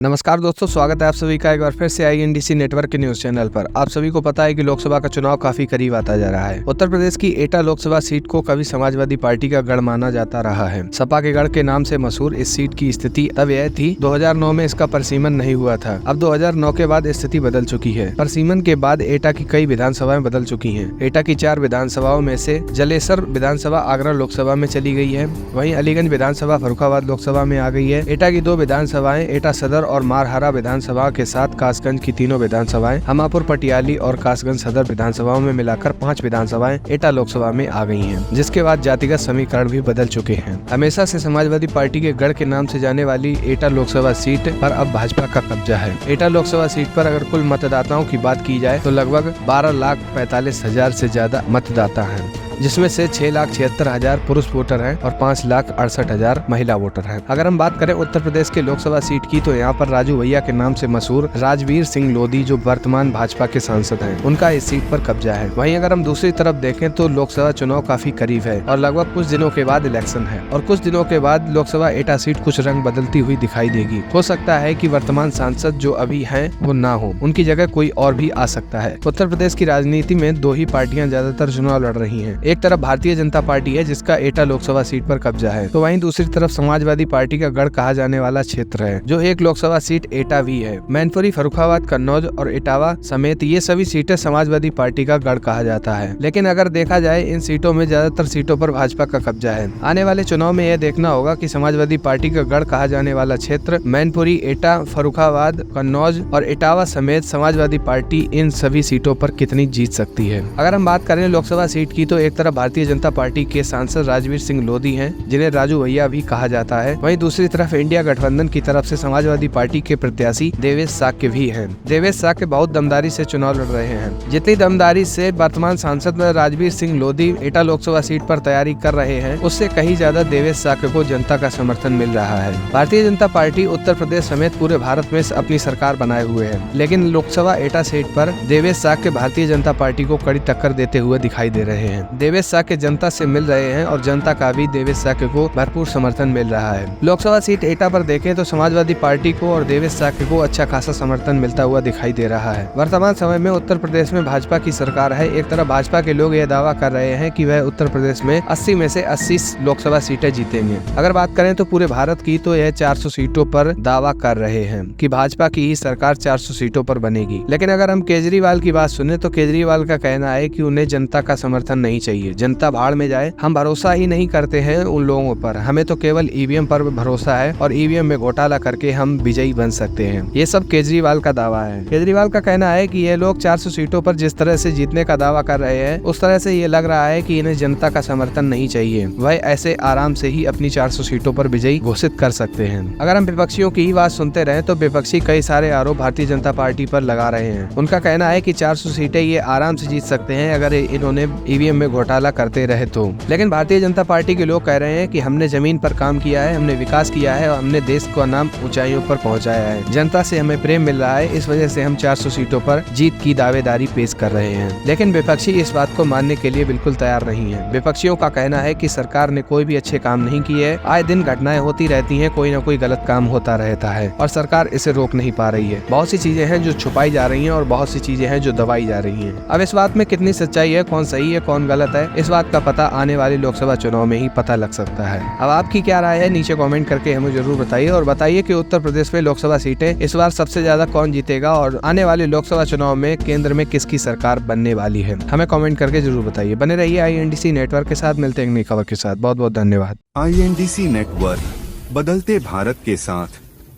नमस्कार दोस्तों, स्वागत है आप सभी का एक बार फिर से INDC नेटवर्क के न्यूज चैनल पर। आप सभी को पता है कि लोकसभा का चुनाव काफी करीब आता जा रहा है। उत्तर प्रदेश की एटा लोकसभा सीट को कभी समाजवादी पार्टी का गढ़ माना जाता रहा है। सपा के गढ़ के नाम से मशहूर इस सीट की स्थिति तब यह थी 2009 में इसका परिसीमन नहीं हुआ था। अब 2009 के बाद स्थिति बदल चुकी है। परिसीमन के बाद एटा की कई विधानसभाएं बदल चुकी है। एटा की 4 विधानसभाओं में से जलेसर विधानसभा आगरा लोकसभा में चली गई है। वहीं अलीगंज विधानसभा फर्रुखाबाद लोकसभा में आ गई है। एटा की 2 विधानसभाएं एटा सदर और मारहारा विधानसभा के साथ कासगंज की 3 विधानसभाएं, हमापुर, पटियाली और कासगंज सदर विधानसभाओं में मिलाकर 5 विधानसभाएं एटा लोकसभा में आ गई हैं, जिसके बाद जातिगत समीकरण भी बदल चुके हैं। हमेशा से समाजवादी पार्टी के गढ़ के नाम से जाने वाली एटा लोकसभा सीट पर अब भाजपा का कब्जा है। एटा लोकसभा सीट पर अगर कुल मतदाताओं की बात की जाए तो लगभग 12,45,000 से ज्यादा मतदाता हैं, जिसमें से 6,76,000 पुरुष वोटर हैं और 5,68,000 महिला वोटर हैं। अगर हम बात करें उत्तर प्रदेश के लोकसभा सीट की तो यहाँ पर राजू भैया के नाम से मशहूर राजवीर सिंह लोधी, जो वर्तमान भाजपा के सांसद हैं, उनका इस सीट पर कब्जा है। वहीं अगर हम दूसरी तरफ देखें तो लोकसभा चुनाव काफी करीब है और लगभग कुछ दिनों के बाद इलेक्शन है और कुछ दिनों के बाद लोकसभा एटा सीट कुछ रंग बदलती हुई दिखाई देगी। हो सकता है कि वर्तमान सांसद जो अभी हैं वो ना हो, उनकी जगह कोई और भी आ सकता है। उत्तर प्रदेश की राजनीति में 2 ही पार्टियां ज्यादातर चुनाव लड़ रही हैं। एक तरफ भारतीय जनता पार्टी है जिसका एटा लोकसभा सीट पर कब्जा है, तो वहीं दूसरी तरफ समाजवादी पार्टी का गढ़ कहा जाने वाला क्षेत्र है, जो एक लोकसभा सीट एटा भी है। मैनपुरी, फर्रुखाबाद, कन्नौज और इटावा समेत ये सभी सीटें समाजवादी पार्टी का गढ़ कहा जाता है। लेकिन अगर देखा जाए इन सीटों में ज्यादातर सीटों पर भाजपा का कब्जा है। आने वाले चुनाव में यह देखना होगा कि समाजवादी पार्टी का गढ़ कहा जाने वाला क्षेत्र मैनपुरी, एटा, फर्रुखाबाद, कन्नौज और इटावा समेत समाजवादी पार्टी इन सभी सीटों पर कितनी जीत सकती है। अगर हम बात करें लोकसभा सीट की तो एक तरफ भारतीय जनता पार्टी के सांसद राजवीर सिंह लोधी हैं, जिन्हें राजू भैया भी कहा जाता है। वहीं दूसरी तरफ इंडिया गठबंधन की तरफ से समाजवादी पार्टी के प्रत्याशी देवेश साक्य भी हैं। देवेश साक्य बहुत दमदारी से चुनाव लड़ रहे हैं। जितनी दमदारी से वर्तमान सांसद राजवीर सिंह लोधी एटा लोकसभा सीट पर तैयारी कर रहे हैं, उससे कहीं ज्यादा देवेश साक्य को जनता का समर्थन मिल रहा है। भारतीय जनता पार्टी उत्तर प्रदेश समेत पूरे भारत में अपनी सरकार बनाए हुए है, लेकिन लोकसभा एटा सीट पर देवेश साक्य भारतीय जनता पार्टी को कड़ी टक्कर देते हुए दिखाई दे रहे हैं। देवेश साक्य जनता से मिल रहे हैं और जनता का भी देवेश साक्य को भरपूर समर्थन मिल रहा है। लोकसभा सीट एटा पर देखें तो समाजवादी पार्टी को और देवेश साक्य को अच्छा खासा समर्थन मिलता हुआ दिखाई दे रहा है। वर्तमान समय में उत्तर प्रदेश में भाजपा की सरकार है। एक तरफ भाजपा के लोग यह दावा कर रहे हैं कि वह उत्तर प्रदेश में 80 में से 80 लोकसभा सीटें जीतेंगे। अगर बात करें तो पूरे भारत की तो यह 400 सीटों पर दावा कर रहे हैं कि भाजपा की ही सरकार 400 सीटों पर बनेगी। लेकिन अगर हम केजरीवाल की बात सुने तो केजरीवाल का कहना है कि उन्हें जनता का समर्थन नहीं चाहिए, जनता भाड़ में जाए, हम भरोसा ही नहीं करते हैं उन लोगों पर, हमें तो केवल ईवीएम पर भरोसा है और ईवीएम में घोटाला करके हम विजयी बन सकते हैं। ये सब केजरीवाल का दावा है। केजरीवाल का कहना है कि ये लोग 400 सीटों पर जिस तरह से जीतने का दावा कर रहे हैं, उस तरह से ये लग रहा है कि इन्हें जनता का समर्थन नहीं चाहिए। वह ऐसे आराम से ही अपनी 400 सीटों पर विजयी घोषित कर सकते हैं। अगर हम विपक्षियों की ही बात सुनते रहे तो विपक्षी कई सारे आरोप भारतीय जनता पार्टी पर लगा रहे हैं। उनका कहना है कि 400 सीटें ये आराम से जीत सकते हैं अगर इन्होंने ईवीएम में घोटाला करते रहे तो। लेकिन भारतीय जनता पार्टी के लोग कह रहे हैं कि हमने जमीन पर काम किया है, हमने विकास किया है और हमने देश का नाम ऊंचाइयों पर पहुंचाया है। जनता से हमें प्रेम मिल रहा है, इस वजह से हम 400 सीटों पर जीत की दावेदारी पेश कर रहे हैं। लेकिन विपक्षी इस बात को मानने के लिए बिल्कुल तैयार नहीं है। विपक्षियों का कहना है कि सरकार ने कोई भी अच्छे काम नहीं किए है, आए दिन घटनाएं होती रहती है, कोई न कोई गलत काम होता रहता है और सरकार इसे रोक नहीं पा रही है। बहुत सी चीजें हैं जो छुपाई जा रही है और बहुत सी चीजें हैं जो दबाई जा रही है। अब इस बात में कितनी सच्चाई है, कौन सही है कौन गलत है, इस बात का पता आने वाले लोकसभा चुनाव में ही पता लग सकता है। अब आपकी क्या राय है, नीचे कमेंट करके हमें जरूर बताइए और बताइए कि उत्तर प्रदेश में लोकसभा सीटें इस बार सबसे ज्यादा कौन जीतेगा और आने वाले लोकसभा चुनाव में केंद्र में किसकी सरकार बनने वाली है। हमें कमेंट करके जरूर बताइए। बने रहिए INDC नेटवर्क के साथ, मिलते हैं एक नई खबर के साथ। बहुत बहुत धन्यवाद। INDC नेटवर्क, बदलते भारत के साथ।